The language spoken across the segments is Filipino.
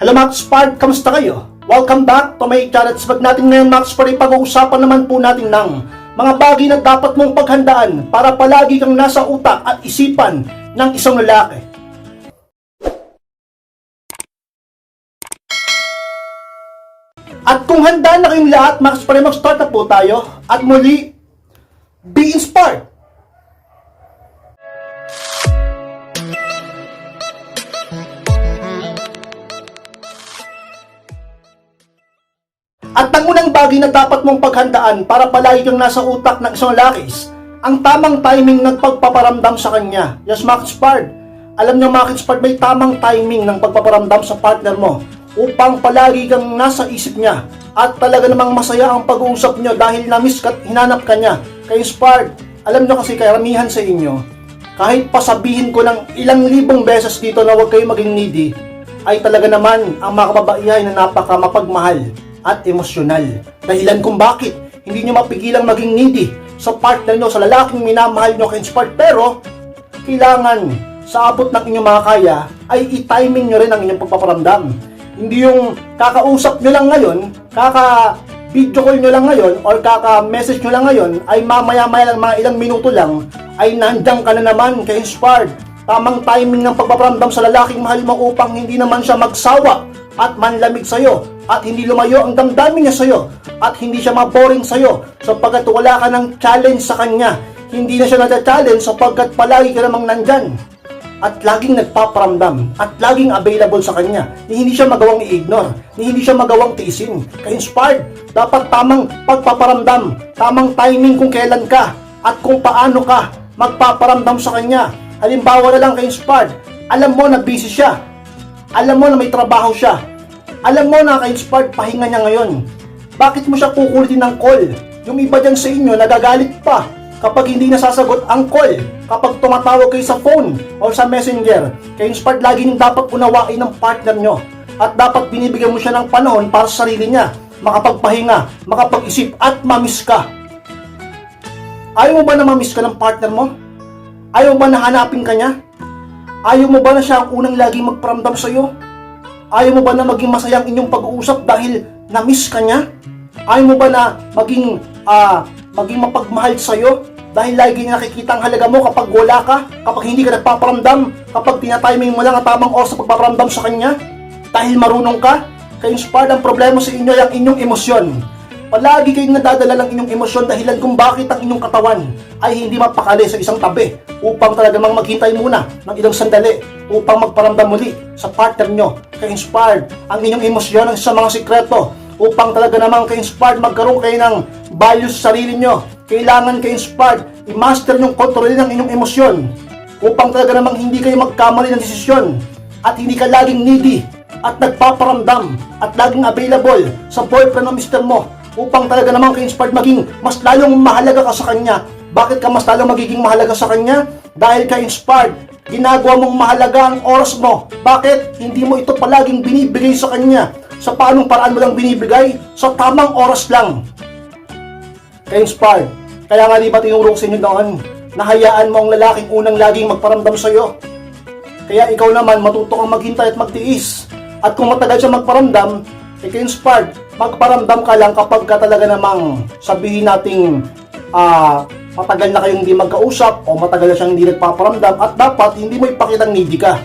Hello Max Spark, kamusta kayo? Welcome back to my channel. Sabag natin ngayon Max Spark, pag-uusapan naman po natin ng mga bagay na dapat mong paghandaan para palagi kang nasa utak at isipan ng isang lalaki. At kung handa na kayong lahat, Max Spark, mag-start na po tayo. At muli, be inspired! At ang unang bagay na dapat mong paghandaan para palagi kang nasa utak ng isang lalaki, ang tamang timing ng pagpaparamdam sa kanya. Yes, Max Spark. Alam nyo Max Spark, may tamang timing ng pagpaparamdam sa partner mo upang palagi kang nasa isip niya at talaga namang masaya ang pag-uusap nyo dahil na-miss ka at hinanap ka niya. Kaya Spark, alam nyo kasi karamihan sa inyo, kahit pasabihin ko ng ilang libong beses dito na huwag kayo maging needy, ay talaga naman ang mga kababaihan na napaka mapagmahal at emosyonal. Dahilan kung bakit hindi nyo mapigilang maging needy sa partner nyo, sa lalaking minamahal nyo kay Spark. Pero kailangan sa abot ng inyong mga kaya ay i-timing nyo rin ang inyong pagpaparamdam. Hindi yung kakausap nyo lang ngayon, kaka-video call nyo lang ngayon, or kaka-message nyo lang ngayon, ay mamaya-maya lang, mga ilang minuto lang, ay nandiyan ka na naman kay Spark. Tamang timing ng pagpaparamdam sa lalaking mahal mo upang hindi naman siya magsawa at manlamig sa'yo, at hindi lumayo ang damdamin niya sa'yo, at hindi siya maboring sa'yo sapagkat wala ka ng challenge sa kanya. Hindi na siya nag-challenge sapagkat palagi ka namang nandyan at laging nagpaparamdam at laging available sa kanya, ni hindi siya magawang i-ignore, ni hindi siya magawang tiisin. Kaya Inspired, dapat tamang pagpaparamdam, tamang timing kung kailan ka at kung paano ka magpaparamdam sa kanya. Halimbawa na lang kay Inspired, alam mo na busy siya, alam mo na may trabaho siya, alam mo na kay Inspired pahinga niya ngayon, bakit mo siya kukulitin ng call? Yung iba dyan sa inyo nagagalit pa kapag hindi nasasagot ang call, kapag tumatawag kayo sa phone o sa messenger. Kaya Inspired, lagi niyong dapat unawain ng partner nyo at dapat binibigyan mo siya ng panahon para sa sarili niya, makapagpahinga, makapag-isip at mamiss ka. Ayaw mo ba na mamiss ka ng partner mo? Ayaw mo ba na hanapin ka niya? Ayaw mo ba na siya ang unang laging magparamdam sa'yo? Ayaw mo ba na maging masayang inyong pag-uusap dahil na-miss ka niya? Ayaw mo ba na maging mapagmahal sa'yo dahil lagi niya nakikita ang halaga mo kapag wala ka, kapag hindi ka nagpaparamdam, kapag tinatiming mo lang ang tamang oras sa pagpaparamdam sa kanya? Dahil marunong ka? Kaya Inspired, ang problema sa inyo ay ang inyong emosyon. Palagi kayong nadadala ng inyong emosyon dahilan kung bakit ang inyong katawan ay hindi mapakali sa isang tabi upang talaga mang maghintay muna ng ilang sandali upang magparamdam muli sa partner nyo. Kaya Inspired, ang inyong emosyon ang sa mga sikreto upang talaga namang kay Inspired magkaroon kayo ng values sa sarili nyo. Kailangan kay Inspired i-master yung kontrolin ng inyong emosyon upang talaga namang hindi kayo magkamali ng desisyon at hindi ka laging needy at nagpaparamdam at laging available sa boyfriend o mister mo upang talaga namang kay Inspired maging mas lalong mahalaga ka sa kanya. Bakit ka mas lalong magiging mahalaga sa kanya? Dahil kay Inspired, ginagawa mong mahalaga ang oras mo. Bakit? Hindi mo ito palaging binibigay sa kanya. Sa paanong paraan mo lang binibigay? Sa tamang oras lang. Kay Inspired, kaya nga di ba tinuro sa inyo noon, nahayaan mo ang lalaking unang laging magparamdam sa'yo. Kaya ikaw naman matuto kang maghintay at magtiis. At kung matagal siya magparamdam, kay Inspired, magparamdam ka lang kapag ka talaga namang sabihin nating matagal na kayong hindi magkausap o matagal na siyang hindi nagpaparamdam, at dapat hindi mo ipakitang needy ka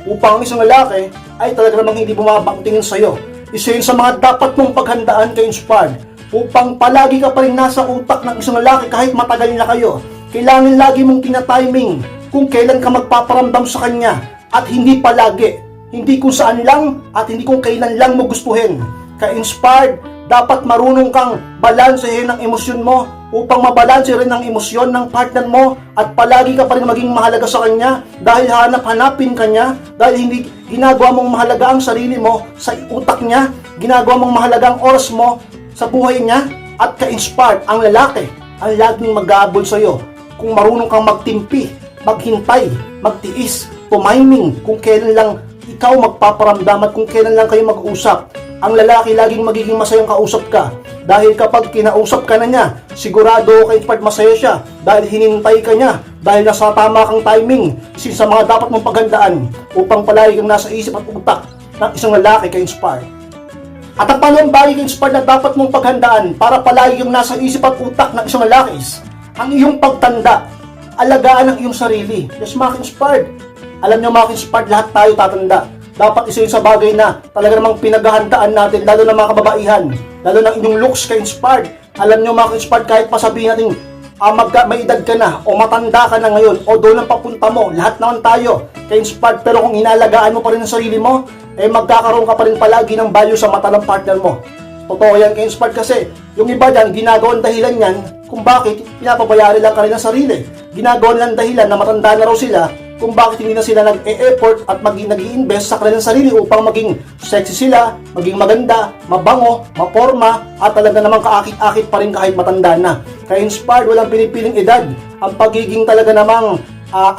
upang ang isang lalaki ay talaga namang hindi bumabang tingin sa'yo. Isa yun sa mga dapat mong paghandaan kay Inspired upang palagi ka pa rin nasa utak ng isang lalaki kahit matagal na kayo. Kailangan lagi mong tinatiming kung kailan ka magpaparamdam sa kanya at hindi palagi, hindi kung saan lang at hindi kung kailan lang mo gustuhin. Kaya Inspired, dapat marunong kang balansehin ang emosyon mo upang mabalanse rin ang emosyon ng partner mo at palagi ka pa rin maging mahalaga sa kanya dahil hanap-hanapin ka niya, dahil hindi ginagawa mong mahalaga ang sarili mo sa utak niya, ginagawa mong mahalaga ang oras mo sa buhay niya. At ka-Inspired, ang lalaki ang laging mag-aabol sa'yo kung marunong kang magtimpi, maghintay, magtiis, tumiming kung kailan lang ikaw magpaparamdam at kung kailan lang kayo mag-usap. Ang lalaki laging magiging masayang kausap ka dahil kapag kinausap ka na niya, sigurado kay Inspired masaya siya dahil hinintay ka niya, dahil nasa tama kang timing. Isa sa mga dapat mong paghandaan upang palagi kang nasa isip at utak ng isang lalaki ka-inspired. At ang pangalawang bagay ka-inspired na dapat mong paghandaan para palagi yung nasa isip at utak ng isang lalaki is ang iyong pagtanda. Alagaan ang iyong sarili. Yes, mga ka-inspired. Alam niyo mga ka-inspired, lahat tayo tatanda. Dapat isa yun sa bagay na talaga namang pinaghahandaan natin, lalo na mga kababaihan, lalo na inyong looks ka-inspired. Alam niyo mga ka-inspired, kahit pasabihin natin may edad ka na o matanda ka na ngayon o doon ang papunta mo, lahat naman tayo ka-inspired, pero kung inalagaan mo pa rin ang sarili mo, magkakaroon ka pa rin palagi ng value sa mata ng partner mo. Totoo yan ka-inspired, kasi yung iba dyan, ginagawang dahilan yan kung bakit pinapabayari lang kanilang sarili. Ginagawan lang dahilan na matanda na raw sila kung bakit hindi na sila nag-e-effort at nag-i-invest sa kanilang sarili upang maging sexy sila, maging maganda, mabango, maporma, at talaga namang kaakit-akit pa rin kahit matanda na. Kaya inspired, walang pinipiling edad. Ang pagiging talaga namang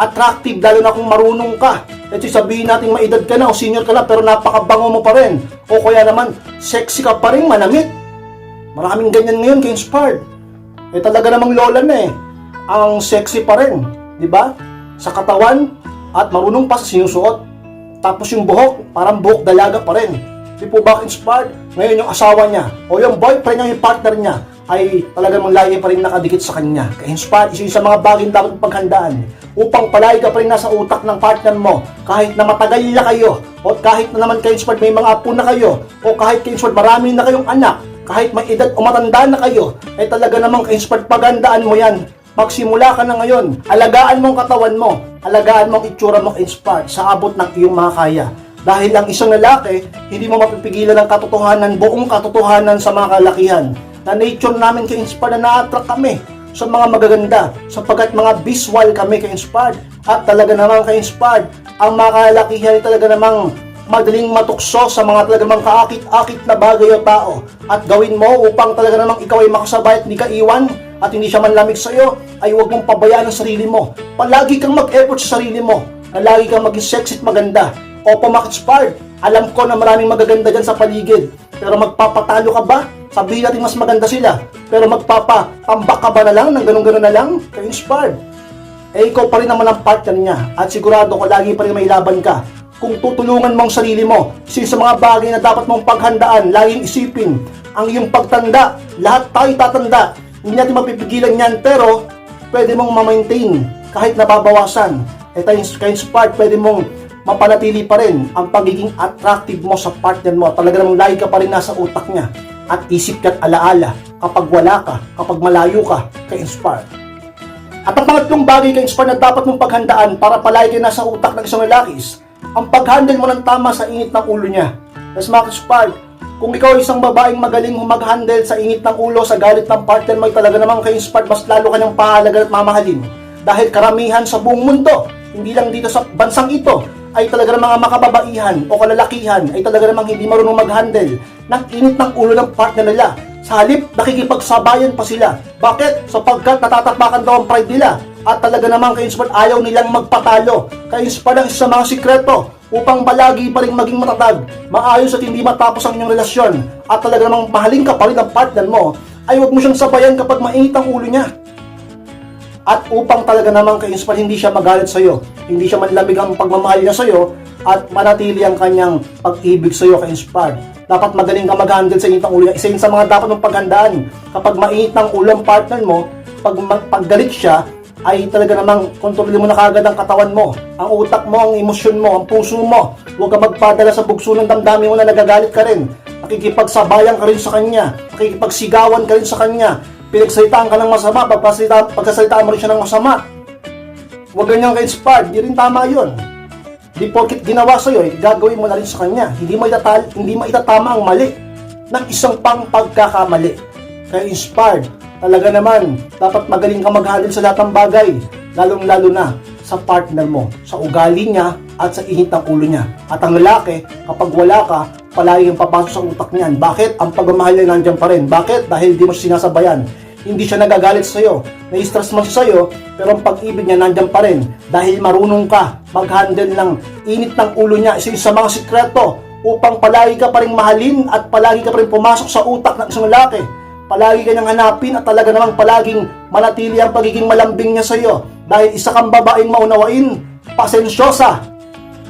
attractive, lalo na kung marunong ka. At sabihin natin may edad ka na o senior ka na pero napakabango mo pa rin. O kaya naman, sexy ka pa rin, manamit. Maraming ganyan ngayon ka-inspired. Talaga namang lola na ang sexy pa rin, di ba? Sa katawan at marunong pa sa sinusuot. Tapos yung buhok, parang buhok dalaga pa rin. Di po ba inspired? Ngayon yung asawa niya o yung boyfriend niya, yung partner niya ay talagang lagi pa rin nakadikit sa kanya. Ka-inspired, isa sa mga bagay dapat paghandaan upang palagi ka pa rin nasa utak ng partner mo kahit na matagal na kayo o kahit na naman ka-inspired may mga apo na kayo o kahit ka-inspired marami na kayong anak, kahit may edad o matanda na kayo, ay talaga namang ka-inspired paghandaan mo yan. Magsimula ka na ngayon, alagaan mong katawan mo, alagaan mong itsura mo inspired sa abot ng iyong mga kaya. Dahil ang isang lalaki, hindi mo mapipigilan ang katotohanan, buong katotohanan sa mga kalakihan. Na nature namin ka-inspired, na na-attract kami sa mga magaganda, sapagkat mga visual kami ka-inspired. At talaga namang ka-inspired, ang mga kalakihan ay talaga namang madaling matukso sa mga talaga namang kaakit-akit na bagay o tao. At gawin mo upang talaga namang ikaw ay makasabay at hindi ka iwan at hindi siya manlamig sa iyo, ay huwag mong pabayaan ang sarili mo. Palagi kang mag-effort sa sarili mo, na lagi kang maging sexy at maganda. Opo, inspired. Alam ko na maraming magaganda dyan sa paligid, pero magpapatalo ka ba? Sabihin natin mas maganda sila, pero magpapatambak ka ba na lang, ng ganun-ganun na lang? Ka-inspired. Ikaw pa rin naman ang partner niya, at sigurado ko lagi pa rin may laban ka. Kung tutulungan mo ang sarili mo, isa sa mga bagay na dapat mong paghandaan, laging isipin, ang iyong pagtanda. Lahat tayo tatanda. Hindi natin mapipigilan yan, pero pwede mong ma-maintain kahit nababawasan. Ka-inspired, pwede mong mapanatili pa rin ang pagiging attractive mo sa partner mo. Talaga namang lagi ka pa rin nasa utak niya at isip ka at alaala kapag wala ka, kapag malayo ka, ka-inspired. At ang pangatlong bagay ka-inspired na dapat mong paghandaan para palagi ka nasa utak ng isang lalaki is ang pag-handle mo ng tama sa init ng ulo niya. Yes, mga ka-inspired, kung ikaw isang babaeng magaling mag-handle sa init ng ulo, sa galit ng partner mo, ay talaga namang ka-inspired, mas lalo kanyang pahalagan at mamahalin. Dahil karamihan sa buong mundo, hindi lang dito sa bansang ito, ay talaga namang mga makababaihan o kalalakihan ay talaga namang hindi marunong mag-handle ng init ng ulo ng partner nila. Sa halip, nakikipagsabayan pa sila. Bakit? Sapagkat natatapakan daw ang pride nila. At talaga namang ka-inspired, ayaw nilang magpatalo. Ka-inspired ang isa sa mga sikreto upang palagi pa rin maging matatag, maayos at hindi matapos ang inyong relasyon, at talaga namang mahalin ka pa rin ang partner mo, ay huwag mo siyang sabayan kapag mainit ang ulo niya. At upang talaga namang ka-inspired, hindi siya magalit sa iyo, hindi siya manlamig ang pagmamahal niya sa iyo, at manatili ang kanyang pag-ibig sa iyo, ka-inspired. Dapat magaling ka mag-handle sa init ng ulo niya. Isa yun sa mga dapat mong paghandaan. Kapag mainit ang ulo ang partner mo, pag galit siya, ay talaga namang kontrolin mo na kagad ang katawan mo, ang utak mo, ang emosyon mo, ang puso mo. Huwag ka magpadala sa bugso ng damdamin mo na nagagalit ka rin. Nakikipagsabayan ka rin sa kanya, nakikipagsigawan ka rin sa kanya, pinagsalitaan ka ng masama, pagkasalitaan mo rin siya ng masama. Huwag ganyang ka-inspired, di rin tama yun. Di porkit ginawa sa'yo, gagawin mo na rin sa kanya. Hindi maitatama ang mali ng isang pang pagkakamali. Kaya inspired, talaga naman, dapat magaling ka mag-handle sa lahat ng bagay, lalong-lalo na sa partner mo, sa ugali niya at sa init ng ulo niya. At ang lalaki, kapag wala ka, palagi yung papasok sa utak niyan. Bakit? Ang pagmamahal niya nandiyan pa rin. Bakit? Dahil di mo siya sinasabayan. Hindi siya nagagalit sa'yo. Na-stress man siya sa'yo, pero ang pag-ibig niya nandiyan pa rin. Dahil marunong ka mag-handle ng init ng ulo niya. Isa sa mga sikreto upang palagi ka pa rin mahalin at palagi ka pa rin pumasok sa utak ng isang lalaki. Palagi kanyang hanapin at talaga namang palaging manatili ang pagiging malambing niya sa iyo. Dahil isa kang babaeng maunawain, pasensyosa,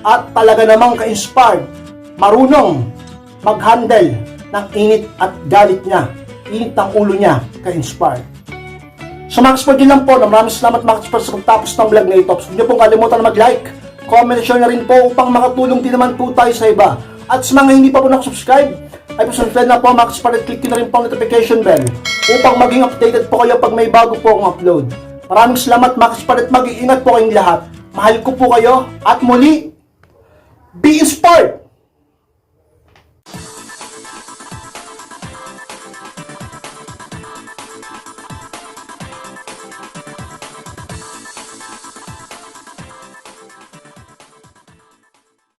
at talaga namang ka-inspired. marunong mag-handle ng init at galit niya, init ng ulo niya kay Inspired. So mga ka-Spard, yun lang po. Maraming salamat mga ka-Spard sa pagtapos ng vlog na ito. So, huwag niyo pong kalimutan na mag-like, comment, share na rin po upang makatulong din naman po tayo sa iba. At sa mga hindi pa po nakasubscribe, ay subscribe na po mga ka-Spard at click na rin po ang notification bell upang maging updated po kayo pag may bago po akong upload. Maraming salamat mga ka-Spard at mag-iingat po kayong lahat. Mahal ko po kayo at muli, be inspired!